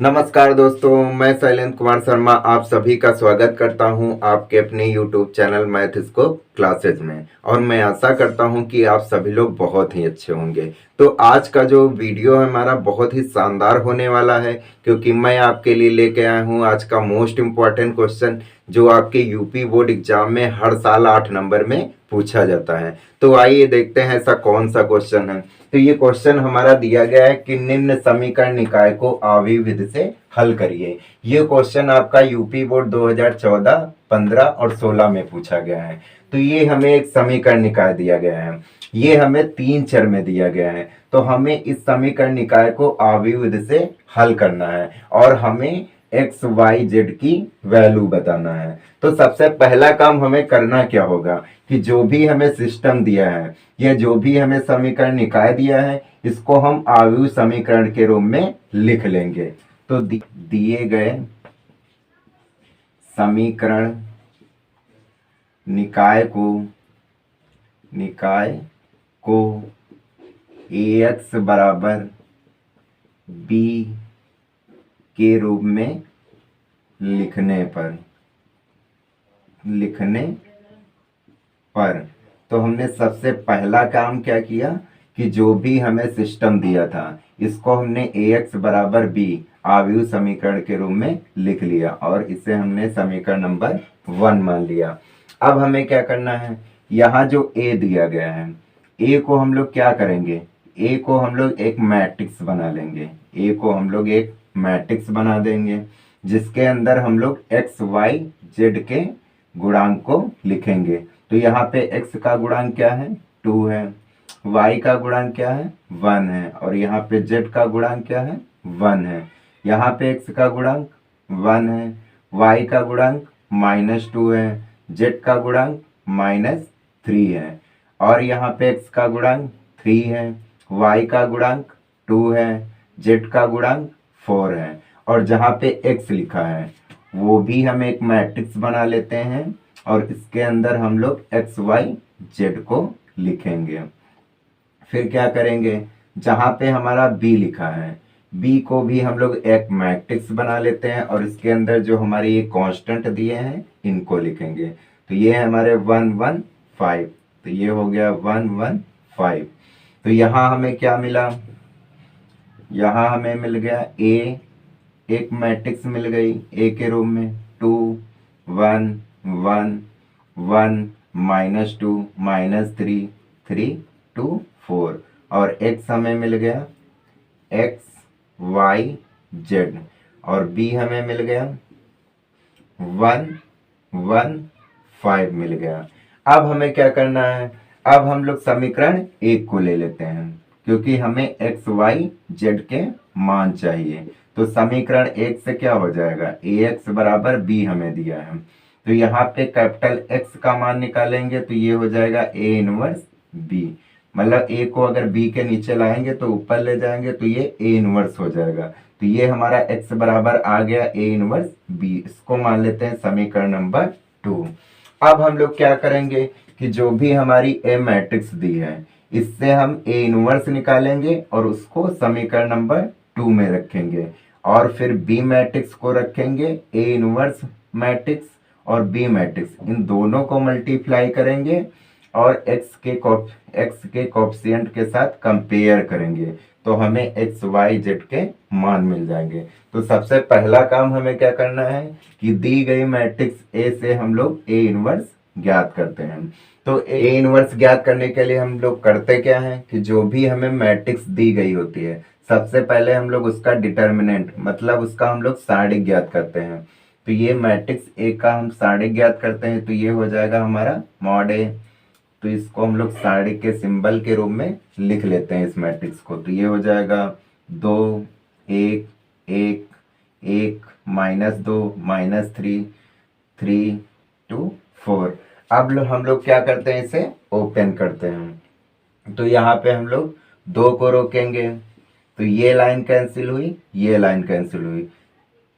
नमस्कार दोस्तों, मैं शैलेंद्र कुमार शर्मा आप सभी का स्वागत करता हूं आपके अपने YouTube channel math scope classes में। और मैं आशा करता हूं कि आप सभी लोग बहुत ही अच्छे होंगे। तो आज का जो वीडियो है हमारा बहुत ही शानदार होने वाला है, क्योंकि मैं आपके लिए लेके आया हूं आज का मोस्ट इम्पॉर्टेंट क्वेश्चन जो आपके यूपी बोर्ड एग्जाम में हर साल 8 नंबर में पूछा जाता है। तो आइए देखते हैं ऐसा कौन सा क्वेश्चन है। तो ये क्वेश्चन हमारा दिया गया है कि निम्न समीकरण निकाय को आवी विधि से हल करिए। ये क्वेश्चन आपका यूपी बोर्ड 2014, 15 और 16 में पूछा गया है। तो ये हमें एक समीकरण निकाय दिया गया है, ये हमें 3 चर में दिया गया है। तो हमें इस समीकरण निकाय को आवी विधि से हल करना है और हमें एक्स वाई जेड की वैल्यू बताना है। तो सबसे पहला काम हमें करना क्या होगा कि जो भी हमें सिस्टम दिया है या जो भी हमें समीकरण निकाय दिया है इसको हम आव्यूह समीकरण के रूप में लिख लेंगे। तो दिए गए समीकरण निकाय को ax बराबर b के रूप में लिखने पर तो हमने सबसे पहला काम क्या किया कि जो भी हमें सिस्टम दिया था इसको हमने ax बराबर b आव्यूह समीकरण के रूप में लिख लिया और इसे हमने समीकरण नंबर 1 मान लिया। अब हमें क्या करना है, यहाँ जो a दिया गया है a को हम लोग क्या करेंगे, a को हम लोग एक मैट्रिक्स बना लेंगे। a को हम लोग एक मैट्रिक्स बना देंगे जिसके अंदर हम लोग x y z के गुणांक को लिखेंगे। तो यहाँ पे x का गुणांक क्या है 2 है, y का गुणांक क्या है 1 है और यहाँ पे z का गुणांक क्या है 1 है। यहाँ पे x का गुणांक 1 है, y का गुणांक -2 है, z का गुणांक -3 है और यहाँ पे x का गुणांक 3 है, y का गुणांक 2 है, z का गुणांक 4 है और जहाँ पे x लिखा है वो भी हम एक मैट्रिक्स बना लेते हैं और इसके अंदर हम लोग एक्स वाई जेड को लिखेंगे। फिर क्या करेंगे, जहाँ पे हमारा b लिखा है b को भी हम लोग एक मैट्रिक्स बना लेते हैं और इसके अंदर जो हमारे ये कांस्टेंट दिए हैं इनको लिखेंगे। तो ये है हमारे 1 1 5, तो ये हो गया 1 1 5। तो यहाँ हमें क्या मिला, यहाँ हमें मिल गया a, एक मैट्रिक्स मिल गई a के रूप में 2 1 1 1 -2 -3 3 2 4 और x हमें मिल गया x y z और b हमें मिल गया 1 1 5 मिल गया। अब हमें क्या करना है, अब हम लोग समीकरण 1 को ले लेते हैं क्योंकि हमें x y z के मान चाहिए। तो समीकरण 1 से क्या हो जाएगा, ax बराबर b हमें दिया है तो यहाँ पे कैपिटल x का मान निकालेंगे तो ये हो जाएगा a इनवर्स b। मतलब a को अगर b के नीचे लाएंगे तो ऊपर ले जाएंगे तो ये a इनवर्स हो जाएगा। तो ये हमारा x बराबर आ गया a इनवर्स b, इसको मान लेते हैं समीकरण नंबर 2। अब हम लोग क्या करेंगे कि जो भी हमारी a मैट्रिक्स दी है इससे हम a इनवर्स निकालेंगे और उसको समीकरण नंबर 2 में रखेंगे और फिर b मैट्रिक्स को रखेंगे, a इनवर्स मैट्रिक्स और b मैट्रिक्स इन दोनों को मल्टीप्लाई करेंगे और x के कोएफिशिएंट के साथ कंपेयर करेंगे तो हमें x y z के मान मिल जाएंगे। तो सबसे पहला काम हमें क्या करना है कि दी गई मैट्रिक्स A से हम लोग A इनवर्स ज्ञात करते हैं। तो A इनवर्स ज्ञात करने के लिए हम लोग करते क्या है कि जो भी हमें मैट्रिक्स दी गई होती है सबसे पहले हम लोग उसका डिटर्मिनेंट मतलब उसका हम लोग सारणिक ज्ञात करते हैं। तो ये मैट्रिक्स A का हम सारणिक ज्ञात करते हैं तो ये हो जाएगा हमारा मॉड A। तो इसको हम लोग सारणिक के सिंबल के रूप में लिख लेते हैं इस मैट्रिक्स को। तो ये हो जाएगा 2 1 1 1 -2 -3 3 2 4। अब हम लोग क्या करते हैं, इसे ओपन करते हैं। तो यहाँ पे हम लोग 2 को रोकेंगे तो ये लाइन कैंसिल हुई, ये लाइन कैंसिल हुई।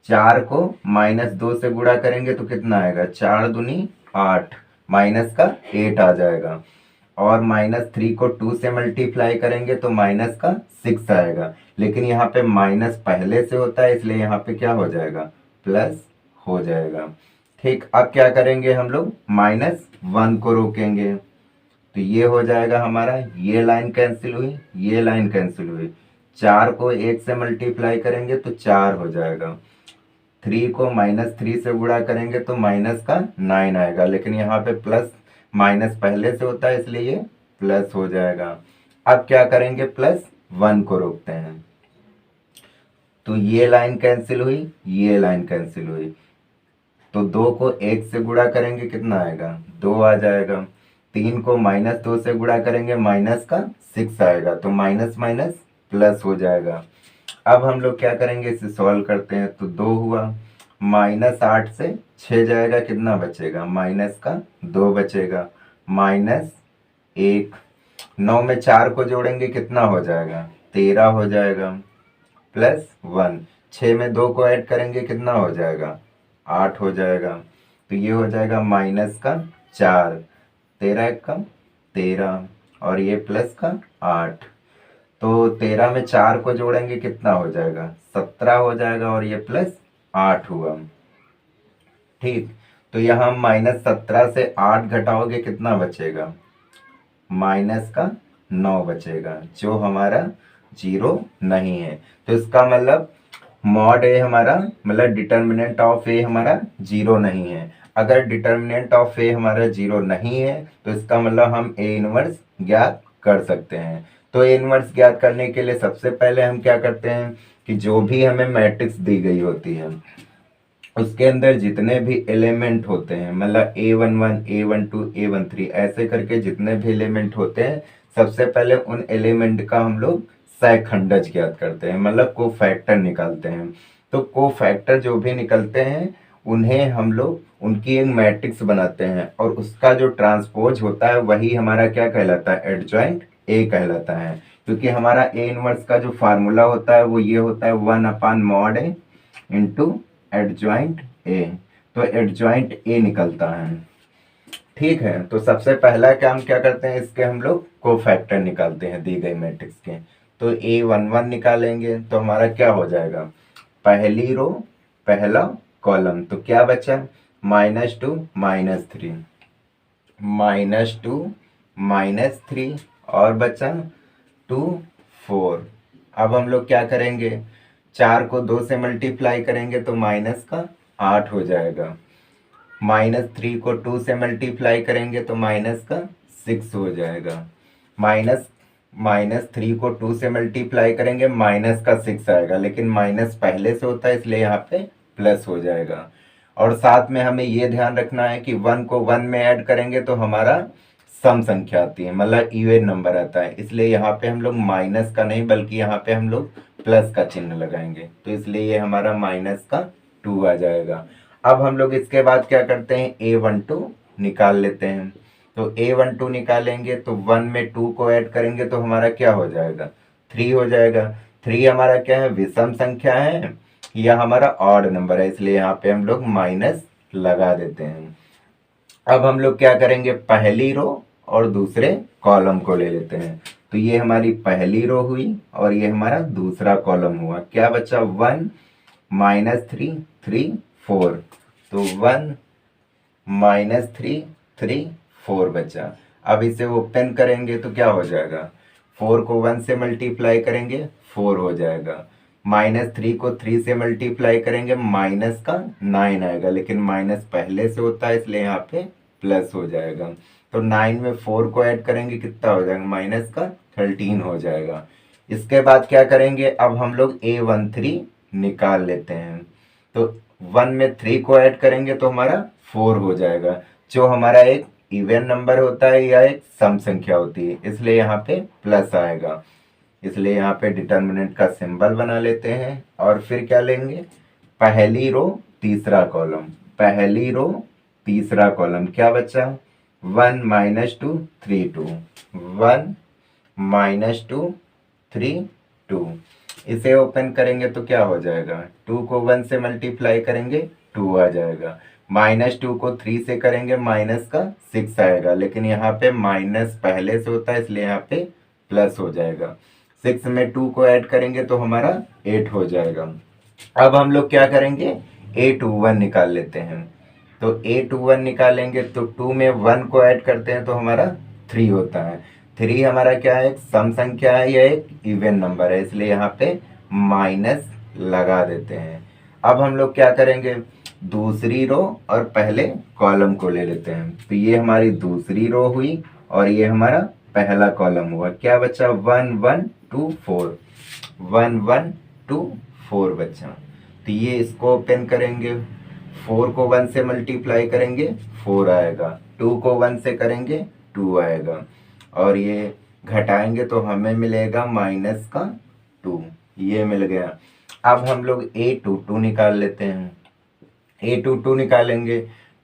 4 को -2 से गुणा करेंगे तो कितना आएगा, 4 दूनी 8 माइनस का 8 आ जाएगा। और -3 को 2 से मल्टीप्लाई करेंगे तो माइनस का 6 आएगा, लेकिन यहाँ पे माइनस पहले से होता है इसलिए यहाँ पे क्या हो जाएगा, प्लस हो जाएगा। ठीक, अब क्या करेंगे हम लोग, -1 को रोकेंगे तो ये हो जाएगा हमारा, ये लाइन कैंसिल हुई, ये लाइन कैंसिल हुई। 4 को 1 से मल्टीप्लाई करेंगे तो 4 हो जाएगा। 3 को -3 से गुणा करेंगे तो माइनस का 9 आएगा, लेकिन यहाँ पे प्लस माइनस पहले से होता है इसलिए ये प्लस हो जाएगा। अब क्या करेंगे, +1 को रोकते हैं तो ये लाइन कैंसिल हुई, ये लाइन कैंसिल हुई। तो 2 को 1 से गुणा करेंगे कितना आएगा, 2 आ जाएगा। 3 को -2 से गुणा करेंगे माइनस का 6 आएगा, तो माइनस माइनस प्लस हो जाएगा। अब हम लोग क्या करेंगे, इसे सॉल्व करते हैं तो 2 हुआ, -8 से 6 जाएगा, कितना बचेगा, माइनस का 2 बचेगा, -1। 9 में 4 को जोड़ेंगे कितना हो जाएगा, 13 हो जाएगा, +1। 6 में 2 को ऐड करेंगे कितना हो जाएगा, 8 हो जाएगा। तो ये हो जाएगा माइनस का 4, 13 कम 13 और ये प्लस का 8। तो 13 में 4 को जोड़ेंगे कितना हो जाएगा, 17 हो जाएगा और ये +8 हुआ। ठीक, तो यहाँ -17 से 8 घटाओगे कितना बचेगा, माइनस का 9 बचेगा, जो हमारा 0 नहीं है। तो इसका मतलब मॉड ए हमारा, मतलब डिटर्मिनेंट ऑफ ए हमारा 0 नहीं है। अगर डिटर्मिनेंट ऑफ ए हमारा 0 नहीं है तो इसका मतलब हम ए इनवर्स ज्ञात कर सकते हैं। तो ए इनवर्स ज्ञात करने के लिए सबसे पहले हम क्या करते हैं कि जो भी हमें मैट्रिक्स दी गई होती है उसके अंदर जितने भी एलिमेंट होते हैं, मतलब A11 A12 A13 ऐसे करके जितने भी एलिमेंट होते हैं, सबसे पहले उन एलिमेंट का हम लोग सहखंडज ज्ञात करते हैं, मतलब को फैक्टर निकालते हैं। तो को फैक्टर जो भी निकलते हैं उन्हें हम लोग उनकी एक मैट्रिक्स बनाते हैं और उसका जो ट्रांसपोज होता है वही हमारा क्या कहलाता है, एडजॉइंट ए कहलाता है। क्योंकि हमारा ए इनवर्स का जो फार्मूला होता है वो ये होता है 1/mod A into adjoint A. तो एडजॉइंट ए निकलता है। ठीक है, तो सबसे पहला काम क्या करते हैं, इसके हम लोग कोफैक्टर निकालते हैं दी गई मैट्रिक्स के। तो A11 निकालेंगे तो हमारा क्या हो जाएगा, पहली रो पहला कॉलम, तो क्या बचा, -2 -3 -2 -3 और बचा 2 4। अब हम लोग क्या करेंगे, 4 को 2 से मल्टीप्लाई करेंगे तो माइनस का 8 हो जाएगा। -3 को 2 से मल्टीप्लाई करेंगे तो माइनस का 6 हो जाएगा। -3 को 2 से मल्टीप्लाई करेंगे माइनस का 6 आएगा, लेकिन माइनस पहले से होता है इसलिए यहाँ पे प्लस हो जाएगा। और साथ में हमें ये ध्यान रखना है कि 1 को 1 में ऐड करेंगे तो हमारा सम संख्या आती है, मतलब इवन नंबर आता है, इसलिए यहाँ पे हम लोग माइनस का नहीं बल्कि यहाँ पे हम लोग प्लस का चिन्ह लगाएंगे, तो इसलिए ये हमारा -2 आ जाएगा। अब हम लोग इसके बाद क्या करते हैं, A12 निकाल लेते हैं। तो A12 निकालेंगे तो 1 में 2 को ऐड करेंगे तो हमारा क्या हो जाएगा, 3 हो जाएगा। 3 हमारा क्या है, विषम संख्या है या हमारा ऑड नंबर है, इसलिए यहाँ पे हम लोग माइनस लगा देते हैं। अब हम लोग क्या करेंगे, पहली रो और दूसरे कॉलम को ले लेते हैं। तो ये हमारी पहली रो हुई और ये हमारा दूसरा कॉलम हुआ, क्या बचा, 1 -3 3 4। तो 1 -3 3 4 बचा। अब इसे ओपन करेंगे तो क्या हो जाएगा, 4 को 1 से मल्टीप्लाई करेंगे 4 हो जाएगा। -3 को 3 से मल्टीप्लाई करेंगे माइनस का 9 आएगा, लेकिन माइनस पहले से होता है इसलिए यहाँ पे प्लस हो जाएगा। तो 9 में 4 को ऐड करेंगे कितना हो जाएगा, माइनस का 13 हो जाएगा। इसके बाद क्या करेंगे, अब हम लोग A13 निकाल लेते हैं। तो 1 में 3 को ऐड करेंगे तो हमारा 4 हो जाएगा, जो हमारा एक इवन नंबर होता है या एक सम संख्या होती है, इसलिए यहाँ पे प्लस आएगा। इसलिए यहाँ पे डिटर्मिनेंट का सिंबल बना लेते हैं और फिर क्या लेंगे, पहली रो तीसरा कॉलम, पहली रो तीसरा कॉलम, क्या बचा, 1 -2 3 2 1 -2 3 2। इसे ओपन करेंगे तो क्या हो जाएगा, 2 को 1 से मल्टीप्लाई करेंगे 2 आ जाएगा। -2 को 3 से करेंगे माइनस का 6 आएगा, लेकिन यहाँ पे माइनस पहले से होता है इसलिए यहाँ पे प्लस हो जाएगा। 6 में 2 को ऐड करेंगे तो हमारा 8 हो जाएगा। अब हम लोग क्या करेंगे, A21 निकाल लेते हैं। तो A21 निकालेंगे तो 2 में 1 को ऐड करते हैं तो हमारा 3 होता है। 3 हमारा क्या है, एक सम संख्या है या एक इवन नंबर है, इसलिए यहाँ पे माइनस लगा देते हैं। अब हम लोग क्या करेंगे, दूसरी रो और पहले कॉलम को ले लेते हैं। तो ये हमारी दूसरी रो हुई और ये हमारा पहला कॉलम हुआ। क्या बचा, 1 1 2 4, 1 1 2 4 बचा। तो ये इसको ओपन करेंगे, 4 को 1 से मल्टीप्लाई करेंगे 4 आएगा, 2 को 1 से करेंगे 2 आएगा, और ये घटाएंगे तो हमें मिलेगा माइनस का 2, ये मिल गया। अब हम लोग A22 निकाल लेते हैं। A22 निकालेंगे,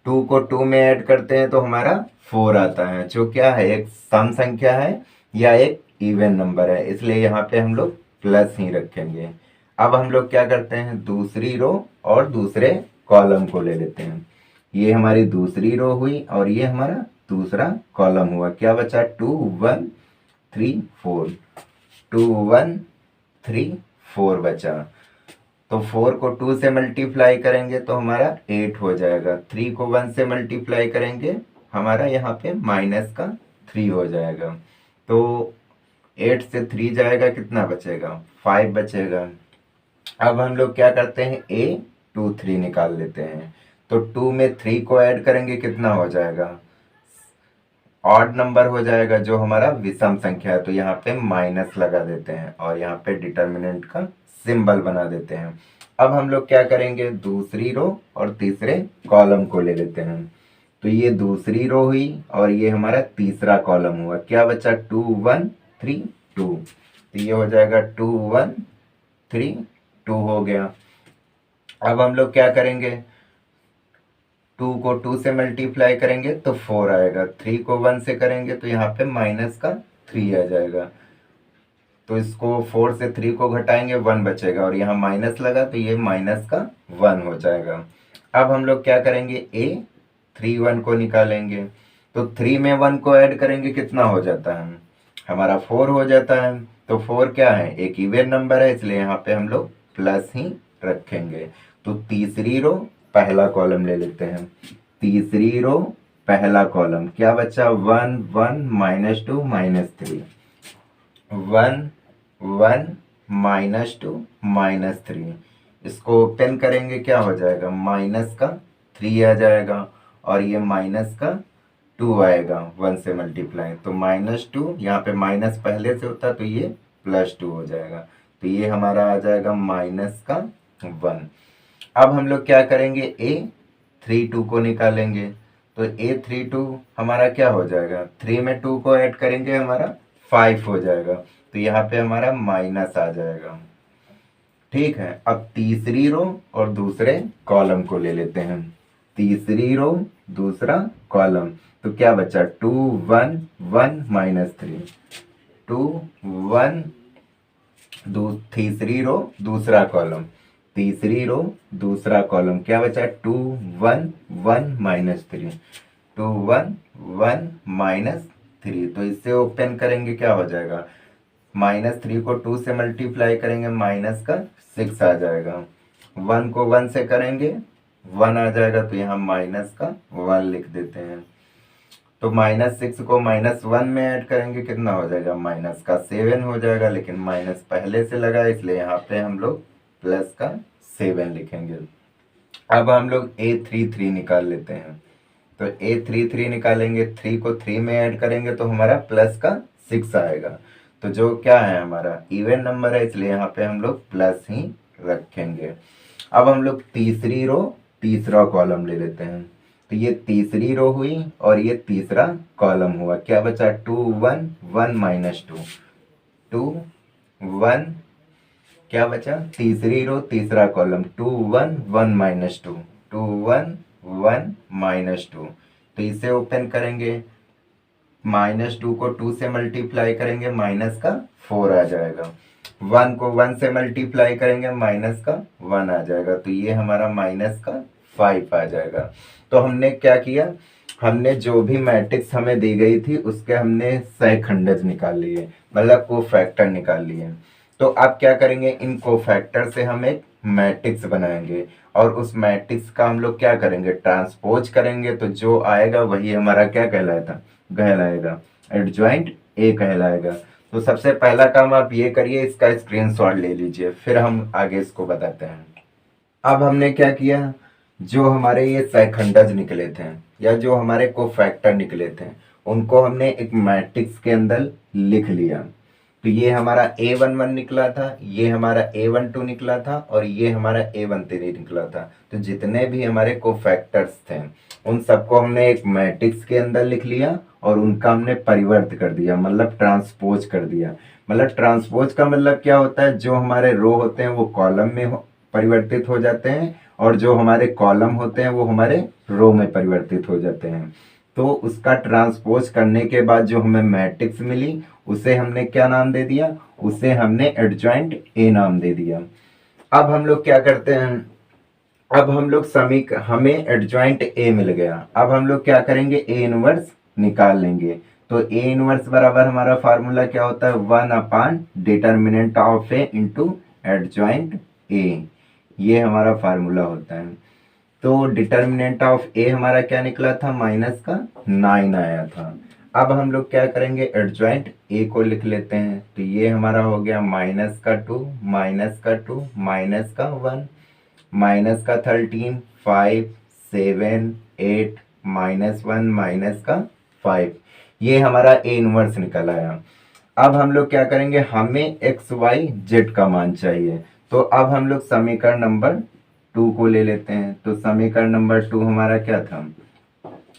2 को 2 में ऐड करते हैं तो हमारा 4 आता है, जो क्या है, एक सम संख्या है या एक इवन नंबर है, इसलिए यहाँ पे हम लोग प्लस ही रखेंगे। अब हम लोग क्या करते हैं, दूसरी रो और दूसरे कॉलम को ले लेते हैं। ये हमारी दूसरी रो हुई और ये हमारा दूसरा कॉलम हुआ। क्या बचा, 2 1 3 4, 2 1 3 4 बचा। तो 4 को 2 से मल्टीप्लाई करेंगे तो हमारा 8 हो जाएगा, 3 को 1 से मल्टीप्लाई करेंगे हमारा यहाँ पे माइनस का 3 हो जाएगा। तो 8 से 3 जाएगा, कितना बचेगा, 5 बचेगा। अब हम लोग क्या करते हैं, A23 निकाल लेते हैं। तो 2 में 3 को ऐड करेंगे, कितना हो जाएगा, ऑड नंबर हो जाएगा, जो हमारा विषम संख्या है, तो यहाँ पे माइनस लगा देते हैं और यहाँ पे डिटर्मिनेंट का सिंबल बना देते हैं। अब हम लोग क्या करेंगे, दूसरी रो और तीसरे कॉलम को ले लेते हैं। तो ये दूसरी रो हुई और ये हमारा तीसरा कॉलम हुआ। क्या बचा, 2 1 3 2, तो ये हो जाएगा 2 1 3 2 हो गया। अब हम लोग क्या करेंगे, 2 को 2 से मल्टीप्लाई करेंगे तो 4 आएगा, 3 को 1 से करेंगे तो यहाँ पे माइनस का 3 आ जाएगा। तो इसको 4 से 3 को घटाएंगे 1 बचेगा, और यहाँ माइनस लगा तो ये माइनस का 1 हो जाएगा। अब हम लोग क्या करेंगे, A31 को निकालेंगे। तो 3 में 1 को ऐड करेंगे, कितना हो जाता है, हमारा 4 हो जाता है। तो 4 क्या है, एक इवन नंबर है, इसलिए यहाँ पे हम लोग प्लस ही रखेंगे। तो तीसरी रो पहला कॉलम ले लेते हैं। तीसरी रो पहला कॉलम, क्या बचा, 1 1 -2 -3, 1 1 -2 -3। इसको ओपन करेंगे, क्या हो जाएगा, माइनस का 3 आ जाएगा और ये माइनस का 2 आएगा 1 से मल्टीप्लाई। तो -2, यहाँ पे माइनस पहले से होता तो ये +2 हो जाएगा। तो ये हमारा आ जाएगा माइनस का 1। अब हम लोग क्या करेंगे, A32 को निकालेंगे। तो A32 हमारा क्या हो जाएगा, 3 में 2 को ऐड करेंगे हमारा 5 हो जाएगा, तो यहाँ पे हमारा माइनस आ जाएगा। ठीक है, अब तीसरी रो और दूसरे कॉलम को ले लेते हैं। तीसरी रो दूसरा कॉलम, तो क्या बचा, 2 1 1 -3, 2 1, तीसरी रो दूसरा कॉलम, तीसरी रो दूसरा कॉलम, क्या बचा, 2 1 1 -3, 2 1 1 -3। तो इससे ओपन करेंगे, क्या हो जाएगा, -3 को 2 से मल्टीप्लाई करेंगे माइनस का 6 आ जाएगा, 1 को 1 से करेंगे 1 आ जाएगा, तो यहाँ माइनस का 1 लिख देते हैं। तो -6 को -1 में ऐड करेंगे, कितना हो जाएगा, माइनस का 7 हो जाएगा, लेकिन माइनस पहले से लगा इसलिए यहाँ पे हम लोग प्लस का 7 लिखेंगे। अब हम लोग A33 निकाल लेते हैं। तो A33 निकालेंगे, 3 को 3 में ऐड करेंगे तो हमारा प्लस का 6 आएगा। तो जो क्या है, हमारा इवन नंबर है, इसलिए यहाँ पे हम लोग प्लस ही रखेंगे। अब हम लोग तीसरी रो तीसरा कॉलम ले लेते हैं। तो ये तीसरी रो हुई और ये तीसरा कॉलम हुआ। क्या बचा, 2 1 1 -2, 2 1, क्या बचा, तीसरी रो तीसरा कॉलम, 2 1 1 -2, 2 1 1 -2। तो इसे ओपन करेंगे, -2 को 2 से मल्टीप्लाई करेंगे माइनस का 4 आ जाएगा, 1 को 1 से मल्टीप्लाई करेंगे माइनस का 1 आ जाएगा, तो ये हमारा माइनस का 5 आ जाएगा। तो हमने क्या किया, हमने जो भी मैट्रिक्स हमें दी गई थी उसके हमने सहखंडज निकाल लिए, मतलब कोफैक्टर निकाल लिए। तो अब क्या करेंगे, इन कोफैक्टर से हम एक मैट्रिक्स बनाएंगे और उस मैट्रिक्स का हम लोग क्या करेंगे, ट्रांसपोज करेंगे। तो जो आएगा वही हमारा क्या कहलाएगा, एडजॉइंट ए कहलाएगा। तो सबसे पहला काम आप ये करिए, इसका स्क्रीनशॉट ले लीजिए, फिर हम आगे इसको बताते हैं। अब हमने क्या किया, जो हमारे ये सहखंडज निकले थे या जो हमारे कोफैक्टर निकले थे उनको हमने एक मैट्रिक्स के अंदर लिख लिया। तो ये हमारा A11 निकला था, ये हमारा A12 निकला था और ये हमारा A13 निकला था। तो जितने भी हमारे कोफैक्टर्स थे उन सबको हमने एक मैट्रिक्स के अंदर लिख लिया और उनका हमने परिवर्त कर दिया, मतलब ट्रांसपोज कर दिया। मतलब ट्रांसपोज का मतलब क्या होता है, जो हमारे रो होते हैं वो कॉलम में परिवर्तित हो जाते हैं और जो हमारे कॉलम होते हैं वो हमारे रो में परिवर्तित हो जाते हैं। तो उसका ट्रांसपोज करने के बाद जो हमें मैट्रिक्स मिली उसे हमने क्या नाम दे दिया, उसे हमने एडजॉइंट ए नाम दे दिया। अब हम लोग क्या करते हैं, अब हम लोग हमें एडजॉइंट ए मिल गया। अब हम लोग क्या करेंगे, ए इनवर्स निकाल लेंगे। तो ए इनवर्स बराबर हमारा फार्मूला क्या होता है, 1 determinant of A into adjoint A, ये हमारा फार्मूला होता है। तो डिटर्मिनेंट ऑफ ए हमारा क्या निकला था, -9 आया था। अब हम लोग क्या करेंगे, एडजॉइंट ए को लिख लेते हैं। तो ये हमारा हो गया -2 -2 -1 -13 5 7 8 -1 -5, ये हमारा ए इनवर्स निकल आया। अब हम लोग क्या करेंगे, हमें एक्स वाई जेड का मान चाहिए। तो अब हम लोग समीकरण नंबर 2 को ले लेते हैं। तो समीकरण नंबर 2 हमारा क्या था,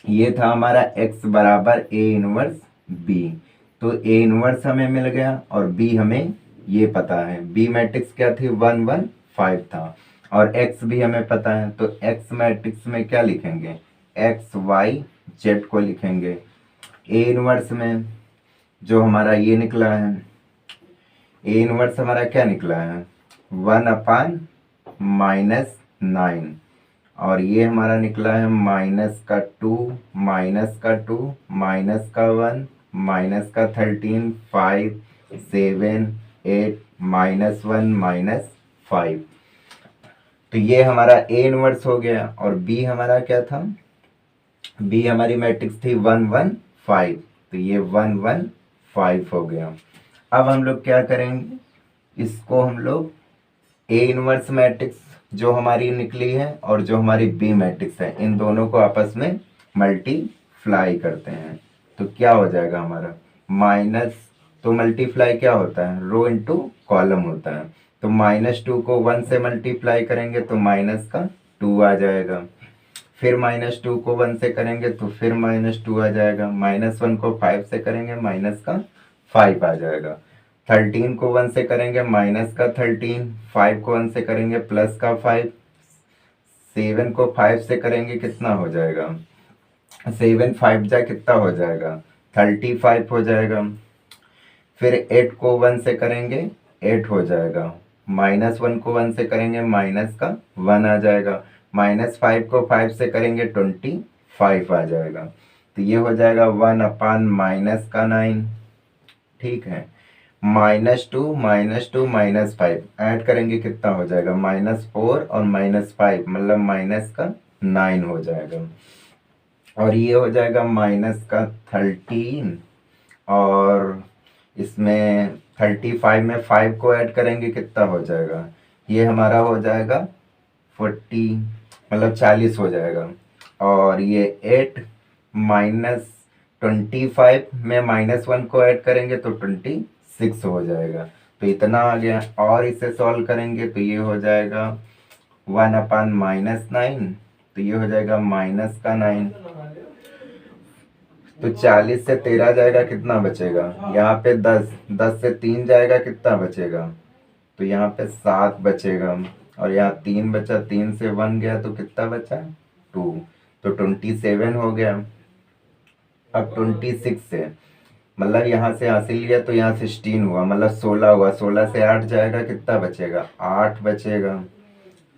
ये था हमारा x बराबर ए इनवर्स बी। तो ए इनवर्स हमें मिल गया और बी हमें ये पता है, बी मैट्रिक्स क्या थी, 1 1 5 था और x भी हमें पता है। तो x मैट्रिक्स में क्या लिखेंगे, एक्स वाई जेड को लिखेंगे। ए इनवर्स में जो हमारा ये निकला है, ए इनवर्स हमारा क्या निकला है, 1/-9 और ये हमारा निकला है -2 -2 -1 -13 5 7 8 -1 -5। तो ये हमारा ए इनवर्स हो गया और बी हमारा क्या था, बी हमारी मैट्रिक्स थी 1 1 5। तो ये 1 1 5 हो गया। अब हम लोग क्या करेंगे, इसको हम लोग ए इनवर्स मैट्रिक्स जो हमारी निकली है और जो हमारी बी मैट्रिक्स है इन दोनों को आपस में मल्टीप्लाई करते हैं। तो क्या हो जाएगा हमारा माइनस, तो मल्टीप्लाई क्या होता है, रो इनटू कॉलम होता है। तो -2 को 1 से मल्टीप्लाई करेंगे तो -2 आ जाएगा, फिर -2 को 1 से करेंगे तो फिर -2 आ जाएगा, -1 को 5 से करेंगे -5 आ जाएगा, 13 को 1 से करेंगे -13, 5 को 1 से करेंगे +5, 7 को 5 से करेंगे कितना हो जाएगा, 7 5 जा कितना हो जाएगा 35 हो जाएगा। फिर 8 को 1 से करेंगे 8 हो जाएगा, -1 को 1 से करेंगे -1 आ जाएगा, -5 को 5 से करेंगे 25 आ जाएगा। तो ये हो जाएगा 1/-9। ठीक है, -2 -2 -5 ऐड करेंगे कितना हो जाएगा, -4 और -5 मतलब -9 हो जाएगा। और ये हो जाएगा -13 और इसमें 35 में 5 को ऐड करेंगे कितना हो जाएगा, ये हमारा हो जाएगा 40 मतलब 40 हो जाएगा। और ये 8 -25 में -1 को ऐड करेंगे तो 26 हो जाएगा। तो इतना आ गया और इसे सॉल्व करेंगे तो ये हो जाएगा 1/-9, तो ये हो जाएगा -9। तो 40 से 13 जाएगा कितना बचेगा, यहाँ पे 10 से 3 जाएगा कितना बचेगा, तो यहाँ पे 7 बचेगा और यहाँ 3 बचा, 3 से 1 गया तो कितना बचा 2, तो 27 हो गया। अब 26 से मतलब यहाँ से हासिल लिया तो यहाँ 16 हुआ मतलब 16 हुआ, 16 से 8 जाएगा कितना बचेगा 8 बचेगा।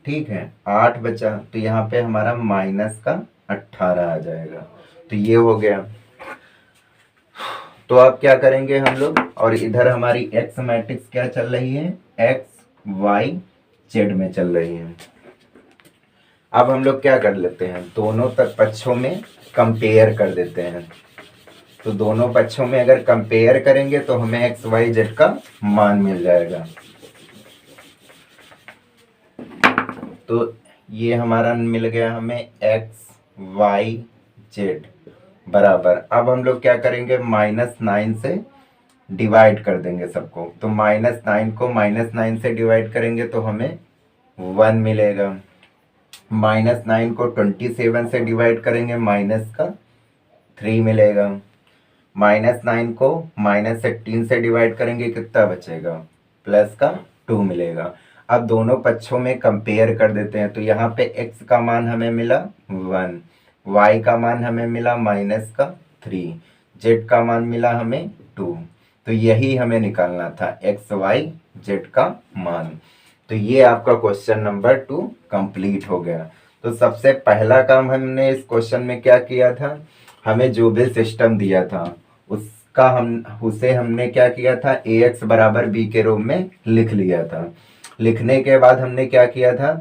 ठीक है, 8 बचा, तो यहाँ पे हमारा माइनस का 18 आ जाएगा। तो ये हो गया। तो अब क्या करेंगे हम लोग, और इधर हमारी एक्स मैट्रिक्स क्या चल रही है, एक्स वाई जेड में चल रही है। अब हम लोग क्या कर लेते हैं, दोनों तक पक्षों में कंपेयर कर देते हैं। तो दोनों पक्षों में अगर कंपेयर करेंगे तो हमें एक्स वाई जेड का मान मिल जाएगा। तो ये हमारा मिल गया हमें एक्स वाई जेड बराबर। अब हम लोग क्या करेंगे, -9 से डिवाइड कर देंगे सबको। तो -9 को -9 से डिवाइड करेंगे तो हमें 1 मिलेगा। -9 को 27 से डिवाइड करेंगे, -3 मिलेगा। -9 को -18 से डिवाइड करेंगे, कितना बचेगा, +2 मिलेगा। अब दोनों पक्षों में कंपेयर कर देते हैं। तो यहाँ पे x का मान हमें मिला 1, y का मान हमें मिला -3, z का मान मिला हमें 2। तो यही हमें निकालना था, x y z का मान। तो ये आपका क्वेश्चन नंबर 2 कंप्लीट हो गया। तो सबसे पहला काम हमने इस क्वेश्चन में क्या किया था, हमें जो भी सिस्टम दिया था उसे हमने क्या किया था, ax बराबर b के रूप में लिख लिया था। लिखने के बाद हमने क्या किया था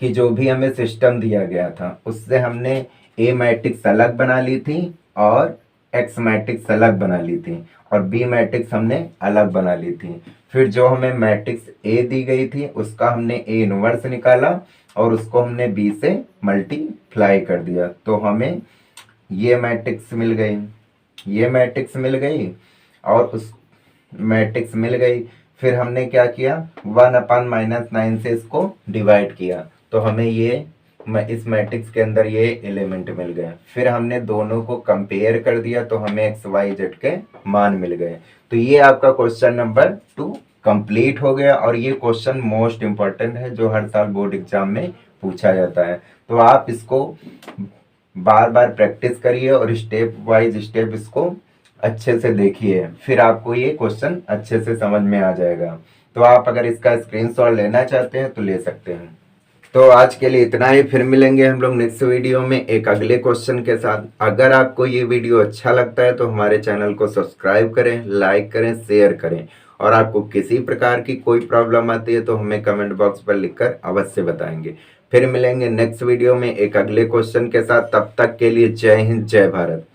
कि जो भी हमें सिस्टम दिया गया था उससे हमने ए मैट्रिक्स अलग बना ली थी और एक्स मैट्रिक्स अलग बना ली थी और बी मैट्रिक्स हमने अलग बना ली थी। फिर जो हमें मैट्रिक्स ए दी गई थी उसका हमने ए इनवर्स निकाला और उसको हमने बी से मल्टीप्लाई कर दिया। तो हमें ये मैट्रिक्स मिल गई, ये मैट्रिक्स मिल गई और उस मैट्रिक्स मिल गई। फिर हमने क्या किया, 1/-9 से इसको डिवाइड किया तो हमें ये इस मैट्रिक्स के अंदर ये एलिमेंट मिल गए। फिर हमने दोनों को कंपेयर कर दिया तो हमें एक्स वाई जेड के मान मिल गए। तो ये आपका क्वेश्चन नंबर 2 कंप्लीट हो गया। और ये क्वेश्चन मोस्ट इंपॉर्टेंट है जो हर साल बोर्ड एग्जाम में पूछा जाता है। तो आप इसको बार बार प्रैक्टिस करिए और स्टेप वाइज स्टेप इसको अच्छे से देखिए, फिर आपको ये क्वेश्चन अच्छे से समझ में आ जाएगा। तो आप अगर इसका स्क्रीनशॉट लेना चाहते हैं तो ले सकते हैं। तो आज के लिए इतना ही, फिर मिलेंगे हम लोग नेक्स्ट वीडियो में एक अगले क्वेश्चन के साथ। अगर आपको ये वीडियो अच्छा लगता है तो हमारे चैनल को सब्सक्राइब करें, लाइक करें, शेयर करें। और आपको किसी प्रकार की कोई प्रॉब्लम आती है तो हमें कमेंट बॉक्स पर लिखकर अवश्य बताएंगे। फिर मिलेंगे नेक्स्ट वीडियो में एक अगले क्वेश्चन के साथ। तब तक के लिए जय हिंद, जय भारत।